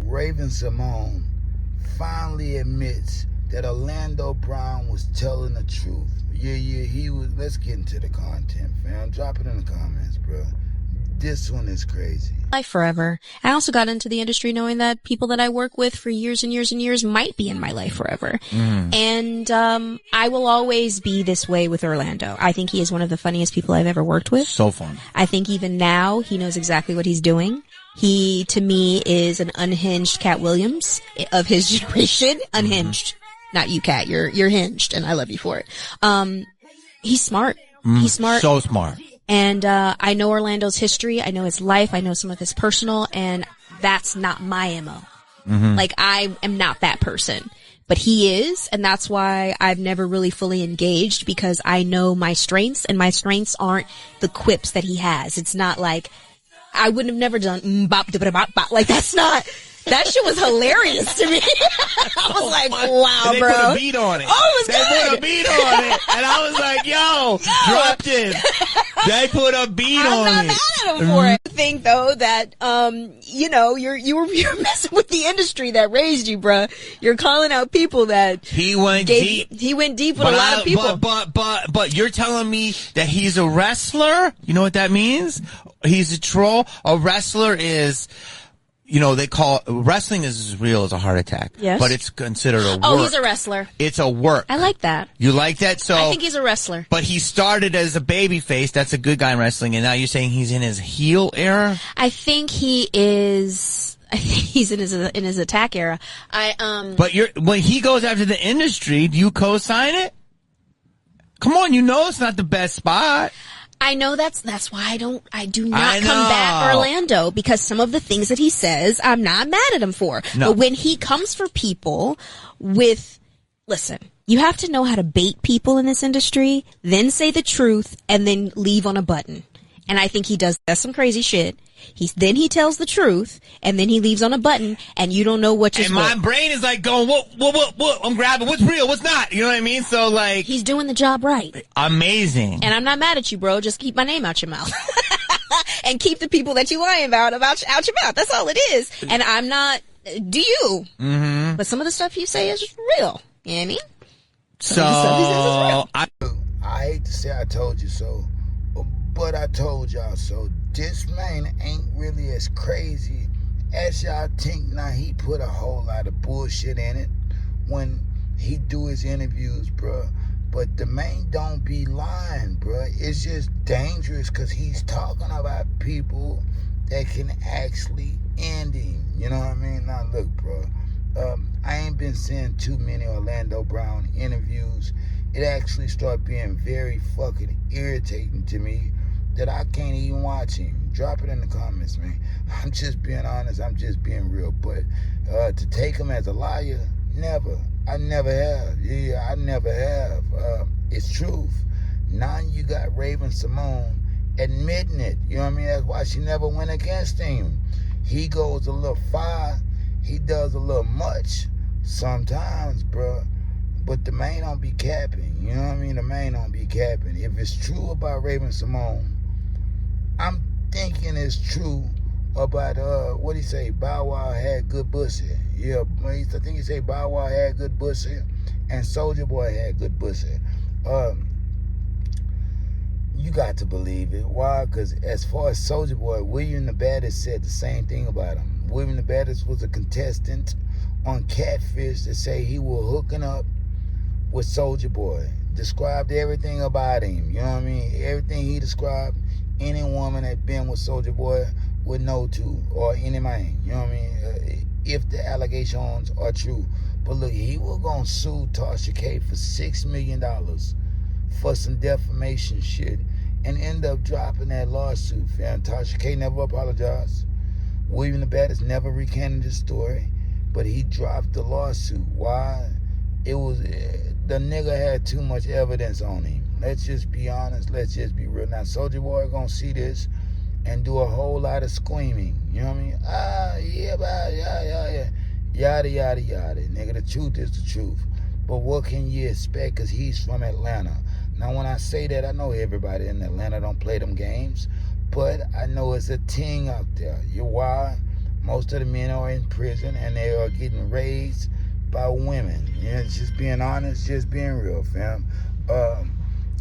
Raven-Symoné finally admits that Orlando Brown was telling the truth. Yeah, he was. Let's get into the content, fam. Drop it in the comments, bro. This one is crazy. Life forever. I also got into the industry knowing that people that I work with for years and years and years might be in my life forever. And I will always be this way with Orlando. I think he is one of the funniest people I've ever worked with. So fun. I think even now he knows exactly what he's doing. He, to me, is an unhinged Cat Williams of his generation. Unhinged. Not you, Cat. You're hinged, and I love you for it. He's smart. He's smart. So smart. And I know Orlando's history. I know his life. I know some of his personal, and that's not my MO. Like, I am not that person. But he is, and that's why I've never really fully engaged, because I know my strengths, and my strengths aren't the quips that he has. It's not like, I wouldn't have never done bop, bop, bop. Like, that's not, that shit was hilarious to me. I was like, wow, they bro. They put a beat on it. Oh, it was They good. put a beat on it. And I was like, yo, dropped it. They put a beat I'm on not it. mad at him for it. I think though that, you know, you're messing with the industry that raised you, bruh. You're calling out people that He went deep. He went deep with a lot of people. But you're telling me that he's a wrestler? You know what that means? He's a troll. A wrestler is, you know, they call wrestling is as real as a heart attack. Yes. But it's considered a work. Oh, he's a wrestler. It's a work. I like that. You like that? So I think he's a wrestler. But he started as a baby face. That's a good guy in wrestling. And now you're saying he's in his heel era? I think he is. I think he's in his attack era. But when he goes after the industry, do you co-sign it? Come on, you know it's not the best spot. I know that's why I do not combat Orlando, because some of the things that he says, I'm not mad at him for. No. But when he comes for people listen, you have to know how to bait people in this industry, then say the truth, and then leave on a button. And I think he does some crazy shit. Then he tells the truth, and then he leaves on a button, and you don't know which is And what. my brain is like going, what? I'm grabbing what's real, what's not. You know what I mean? So like, He's doing the job right. Amazing. And I'm not mad at you, bro. Just keep my name out your mouth. And keep the people that you lying about out your mouth. That's all it is. And I'm not, do you? But some of the stuff you say is real. You know what I mean? So, I hate to say I told you so, but I told y'all so. This man ain't really as crazy as y'all think. Now, he put a whole lot of bullshit in it when he do his interviews, bruh. But the man don't be lying, bruh. It's just dangerous because he's talking about people that can actually end him. You know what I mean? Now, look, bruh. I ain't been seeing too many Orlando Brown interviews. It actually started being very fucking irritating to me that I can't even watch him. Drop it in the comments, man. I'm just being honest. I'm just being real. But to take him as a liar, never. I never have. Yeah, I never have. It's truth. Now you got Raven-Symoné admitting it. You know what I mean? That's why she never went against him. He goes a little far. He does a little much sometimes, bro. But the man don't be capping. You know what I mean? The man don't be capping. If it's true about Raven-Symoné, I'm thinking it's true about, what he say, Bow Wow had good pussy. Yeah, I think he say Bow Wow had good pussy and Soulja Boy had good pussy. You got to believe it. Why? Because as far as Soulja Boy, William the Baddest said the same thing about him. William the Baddest was a contestant on Catfish that say he was hooking up with Soulja Boy. Described everything about him. You know what I mean? Everything he described, any woman that been with Soulja Boy would know to, or any man. You know what I mean? If the allegations are true. But look, he was gonna sue Tasha K for $6 million for some defamation shit and end up dropping that lawsuit. Fam. Tasha K never apologized. William the Baddest never recanted his story, but he dropped the lawsuit. Why? It was the nigga had too much evidence on him. Let's just be honest. Let's just be real. Now, Soulja Boy gonna see this and do a whole lot of screaming. You know what I mean? Yeah. Yada, yada, yada. Nigga, the truth is the truth. But what can you expect? Because he's from Atlanta. Now, when I say that, I know everybody in Atlanta don't play them games. But I know it's a thing out there. You why? Most of the men are in prison and they are getting raised by women. You know, just being honest, just being real, fam.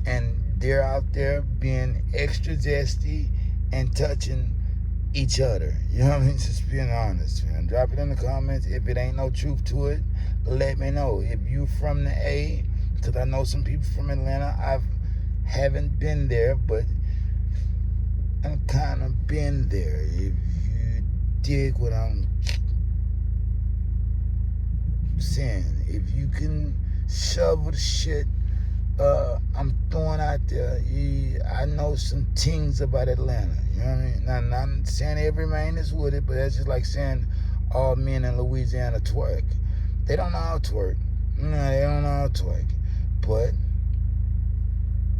And they're out there being extra zesty and touching each other. You know what I mean? Just being honest, man. Drop it in the comments. If it ain't no truth to it, let me know. If you from the A, because I know some people from Atlanta. I haven't been there, but I'm kind of been there. If you dig what I'm saying. If you can shovel the shit I'm throwing out there, I know some things about Atlanta. You know what I mean? Now, not saying every man is with it, but that's just like saying all men in Louisiana twerk. They don't know how to twerk. No, they don't know how to twerk. But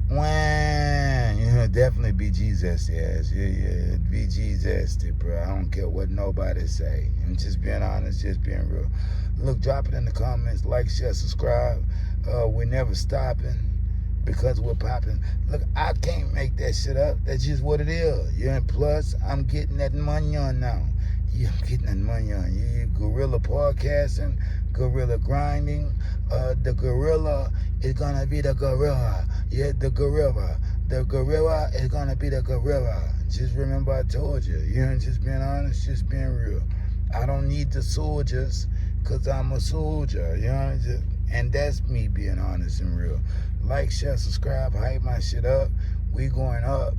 when definitely BG zesty ass. Yeah, BG zesty, bro. I don't care what nobody say. I'm just being honest, just being real. Look, drop it in the comments, like, share, subscribe. We're never stopping because we're popping. Look, I can't make that shit up. That's just what it is. Yeah, and plus, I'm getting that money on now. Yeah, I'm getting that money on. Yeah, guerrilla podcasting, guerrilla grinding. The gorilla is gonna be the gorilla. Yeah, the gorilla. The gorilla is gonna be the gorilla. Just remember I told you. You know, just being honest, just being real. I don't need the soldiers because I'm a soldier. You know, and that's me being honest and real. Like, share, subscribe, hype my shit up. We going up.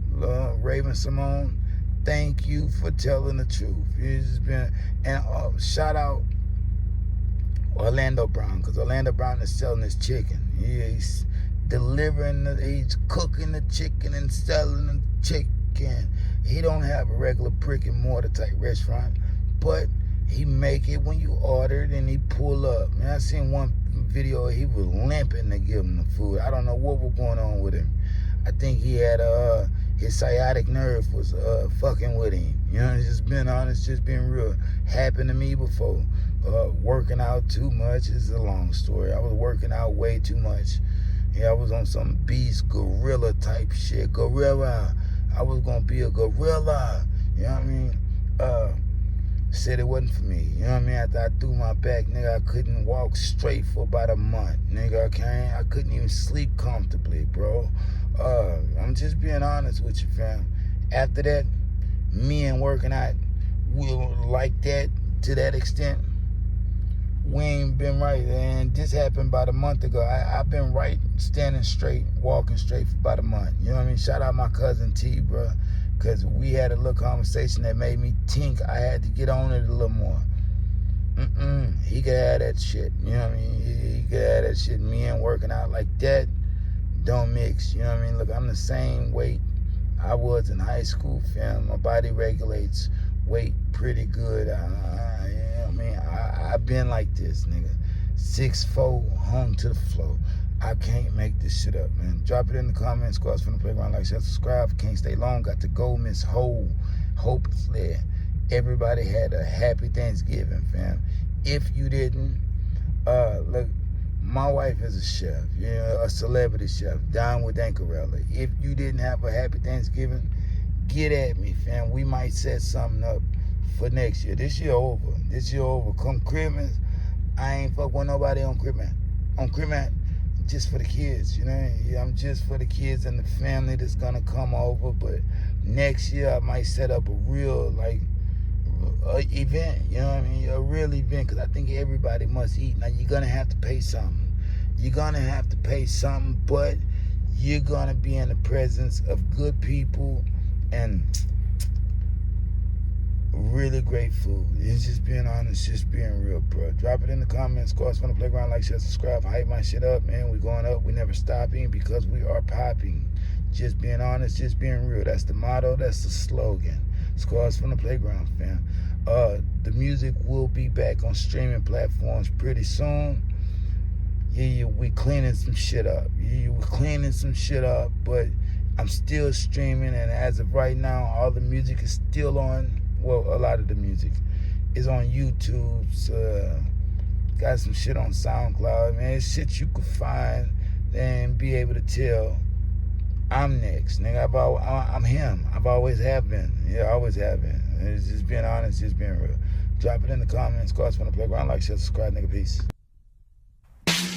Raven-Symoné, thank you for telling the truth. It's just been, and shout out Orlando Brown, because Orlando Brown is selling his chicken. Yeah, he's delivering, he's cooking the chicken and selling the chicken. He don't have a regular brick and mortar type restaurant, but he make it when you order it and he pull up. Man, I seen one video, he was limping to give him the food. I don't know what was going on with him. I think he had his sciatic nerve was fucking with him. You know, just being honest, just being real. Happened to me before. Working out too much is a long story. I was working out way too much. Yeah, I was on some beast gorilla type shit. Gorilla. I was gonna be a gorilla. You know what I mean? Said it wasn't for me. You know what I mean? After I threw my back, nigga, I couldn't walk straight for about a month. Nigga, I couldn't even sleep comfortably, bro. I'm just being honest with you, fam. After that, me and working out, we were like that to that extent. We ain't been right. And this happened about a month ago. I've been right, standing straight, walking straight for about a month. You know what I mean? Shout out my cousin T, bro. Because we had a little conversation that made me think I had to get on it a little more. He could have that shit. You know what I mean? He could have that shit. Me and working out like that don't mix. You know what I mean? Look, I'm the same weight I was in high school, fam. My body regulates weight pretty good. You know what I mean? I've been like this, nigga. 6'4", hung to the floor. I can't make this shit up, man. Drop it in the comments. Squads from the playground. Like, share, subscribe. Can't stay long. Got to go. Miss Hope is there. Everybody had a happy Thanksgiving, fam. If you didn't, look, my wife is a chef, you know, a celebrity chef, down with Dankarella. If you didn't have a happy Thanksgiving, get at me, fam. We might set something up for next year. This year over. This year over. Come Christmas, I ain't fuck with nobody on Christmas. On Christmas, just for the kids, you know. Yeah, I'm just for the kids and the family that's gonna come over. But next year I might set up a real event, you know what I mean? A real event, because I think everybody must eat. Now you're gonna have to pay something. You're gonna have to pay something, but you're gonna be in the presence of good people and really great food. It's just being honest, just being real, bro. Drop it in the comments. Squads from the playground. Like, share, subscribe. Hype my shit up, man. We going up. We never stopping because we are popping. Just being honest, just being real. That's the motto. That's the slogan. Squads from the playground, fam. The music will be back on streaming platforms pretty soon. Yeah, we cleaning some shit up. Yeah, we're cleaning some shit up, but I'm still streaming, and as of right now, all the music is still on. Well, a lot of the music is on YouTube. Got some shit on SoundCloud, man. It's shit you could find and be able to tell I'm next, nigga. I'm him. I've always have been. Yeah, I always have been. It's just being honest, just being real. Drop it in the comments. Go out on the playground. Like, share, subscribe, nigga. Peace.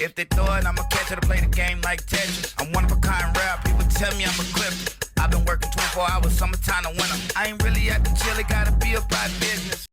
If they throw it, I'ma catch it to play the game like Tetris. I'm one of a kind rap. People tell me I'm equipped. I've been working 24 hours, summertime to winter. I ain't really at the chill, it gotta be about business.